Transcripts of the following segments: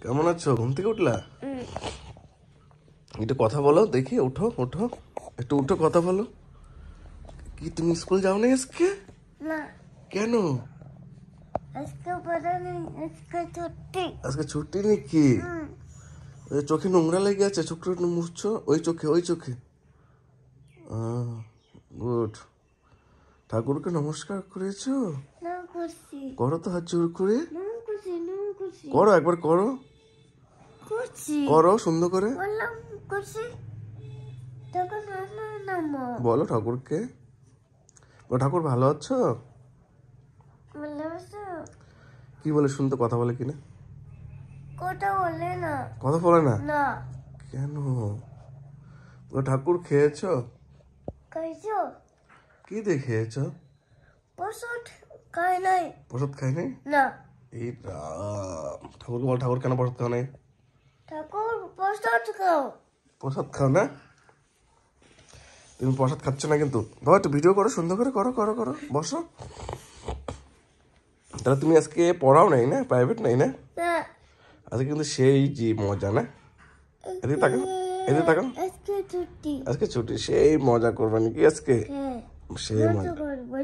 কেমন আছো? ঘুম থেকে উঠলা? একটু কথা বলো দেখি। উঠো উঠো, একটু উঠো, কথা বলো। কি তুমি স্কুল যাও না আজকে? না, কেন? আজকে ছুটি নাকি? চোখে নোংরা লেগে আছে, চোখটা একটু মুছছো। ওই চোখে, ওই চোখে। গুড। ঠাকুরকে নমস্কার করেছো? করো তো হাত জোর করে। করো, একবার করো। করো সুন্দর করে। বলো ঠাকুরকে। ঠাকুর ভালো আছো? কি বলে শুনতে? কথা বলে কিনা? কথা বলে না। কথা বলে না? না। কেন? ঠাকুর খেয়েছো? খাইছো? কি দিয়ে খেয়েছো? প্রসাদ খাই নাই। প্রসাদ খাই নাই? না। এই রাম, ঠাকুরকে বল, ঠাকুর কেন প্রসাদ খাও নাই? ঠাকুর প্রসাদ খাও। প্রসাদ খাও না? তুমি প্রসাদ খাচ্ছ না কিন্তু। বাবা একটু ভিডিও করো, সুন্দর করে করো করো করো। বসো। তাহলে তুমি আজকে পড়াও নাই না? প্রাইভেট নাই না? আজকে কিন্তু সেই যে মজা না? এদিকে তাকাও, এদিকে তাকাও। আজকে ছুটি। আজকে ছুটি, সেই মজা করবে নাকি আজকে? সেই মজা,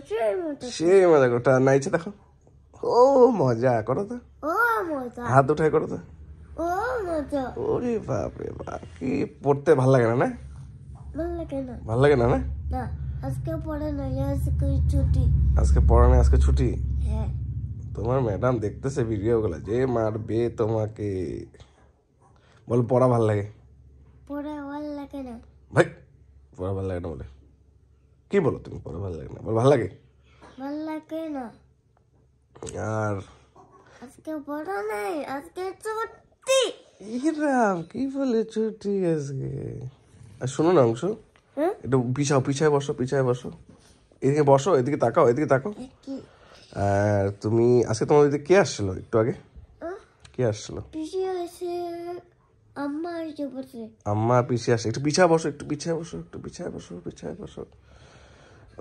সেই সেই মজা করো। না ইচ্ছে দেখো। ও মজা করো তো। ও মজা। হাত উঠায় করো তো। ও মজা। ওরে বাপ রে বাপ, কি পড়তে ভাল লাগে না? না ভালো লাগে না। ভাল লাগে না? না না, আজকে পড়া নাই, আজকে ছুটি। আজকে পড়া নেই, আজকে ছুটি। হ্যাঁ। তোমার ম্যাডাম দেখতেছে ভিডিও গুলা, যে মারবে তোমাকে। বল পড়া ভাল লাগে? পড়া ভালো লাগে না। ভাই, পড়া ভাল লাগে না বলে কি বলো তুমি? পড়া ভাল লাগে না বল, ভাল লাগে? ভালো লাগে না। আর আজকে পড়া নাই, আজকে ছুটি। ইরাম কি বলে ছুটি আজকে? আর শোনো না অংশ, একটু পিছাও, পিছায় বসো, পিছায় বসো। এদিকে বসো, এদিকে তাকাও, এদিকে তাকাও। কি? আর তুমি আজকে তোমার দিকে কে আসছিল একটু আগে? কে আসছিল? পিসি আছে, আম্মা এসে বসে। আম্মা পিসি আসে। একটু পিছায় বসো, একটু পিছায় বসো, একটু পিছায় বসো, পিছায় বসো।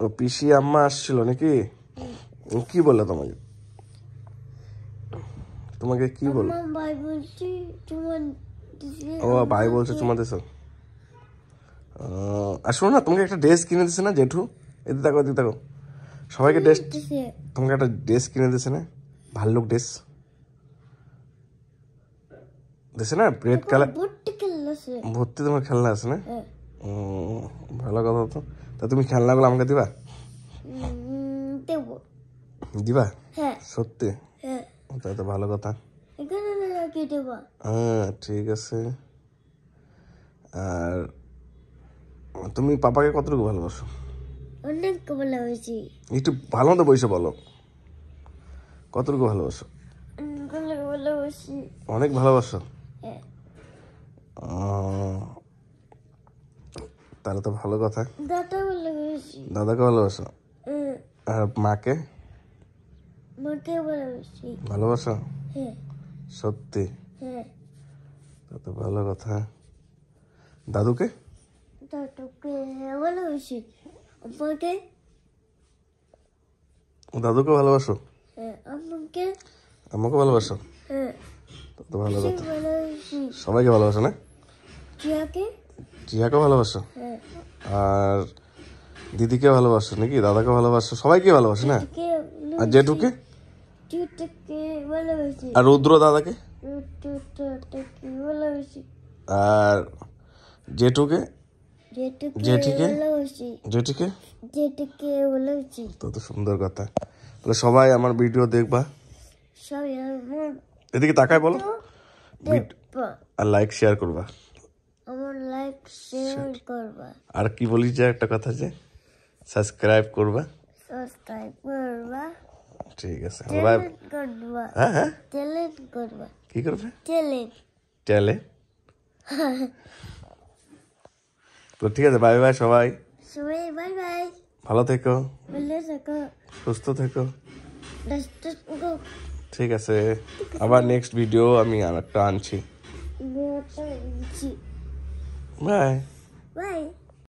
ও পিসি আম্মা আসছিল নাকি? কি বললো তোমাকে? তোমাকে কি বললো? আমার ভাই বলছি তোমার ও ভাই বলছে তোমার দেশ। আর শোনো না, তোমাকে একটা ড্রেস কিনে দিছে না জেঠু? এদিকে দেখো, এদিকে দেখো। সবাইকে ড্রেস, তোমাকে একটা ড্রেস কিনে দিছে না? ভাল্লুক ড্রেস দিছে না? Red colour. ভর্তি তোমার খেলনা আছে না? ভালো কথা তো। তা তুমি খেলনাগুলো আমাকে দিবা? দেবো। দিবা? হ্যাঁ। সত্যি? হ্যাঁ। তাই তো ভালো কথা। এখানে লাগিয়ে দেবো। হ্যাঁ ঠিক আছে। আর তুমি পাপাকে কতটুকু ভালোবাসো? অনেক ভালোবাসি। একটু ভালো মতো বসে বলো, কতটুকু ভালোবাসো? অনেক ভালোবাসি। অনেক ভালোবাসো? হ্যাঁ। তাহলে তো ভালো কথা। দাদা ভালোবাসি। দাদাকে ভালোবাসো? আর মাকে? মাকে ভালোবাসি। ভালোবাসো? হ্যাঁ। সত্যি? হ্যাঁ। তা তো ভালো কথা। দাদুকে? দাদুকে ভালোবাসি। আম্মাকে? দাদুকে ভালোবাসো? হ্যাঁ। আম্মাকে? আমাকে ভালোবাসো? হ্যাঁ। তা তো ভালো কথা। ভালোবাসি। সবাইকে ভালোবাসো না? জিয়াকে? জিয়াকে ভালোবাসো? হ্যাঁ। আর দিদিকে ভালোবাসো নাকি? দাদাকে ভালোবাসো? সবাইকে ভালোবাসো না? আর জেঠুকে? জেঠুকে ভালোবাসি। আর রুদ্র দাদাকে? রুদ্রকে ভালোবাসি। আর জেঠুকে? জেঠিকে? ভালোবাসি। জেঠিকে? জেঠুকে ভালোবাসি। তো সুন্দর কথা। তাহলে সবাই আমার ভিডিও দেখবা, সবাই আমার এদিকে তাকায় বলো, দেখবা। আর লাইক শেয়ার করবা। আমার লাইক শেয়ার করবা। আর কি বলি যে একটা কথা, যে সাবস্ক্রাইব করবা। সাবস্ক্রাইব করবা। ঠিক আছে। চ্যালেঞ্জ করবা। হ্যাঁ হ্যাঁ, চ্যালেঞ্জ করবা। কি করবে? চ্যালেঞ্জ। চলে তো ঠিক আছে, বাই বাই সবাই। সবাই বাই বাই। ভালো থেকো, ভালো থাকো, সুস্থ থেকো। সুস্থ ঠিক আছে, আবার নেক্সট ভিডিও আমি আর একটা আনছি। থাকো। বাই। বাই।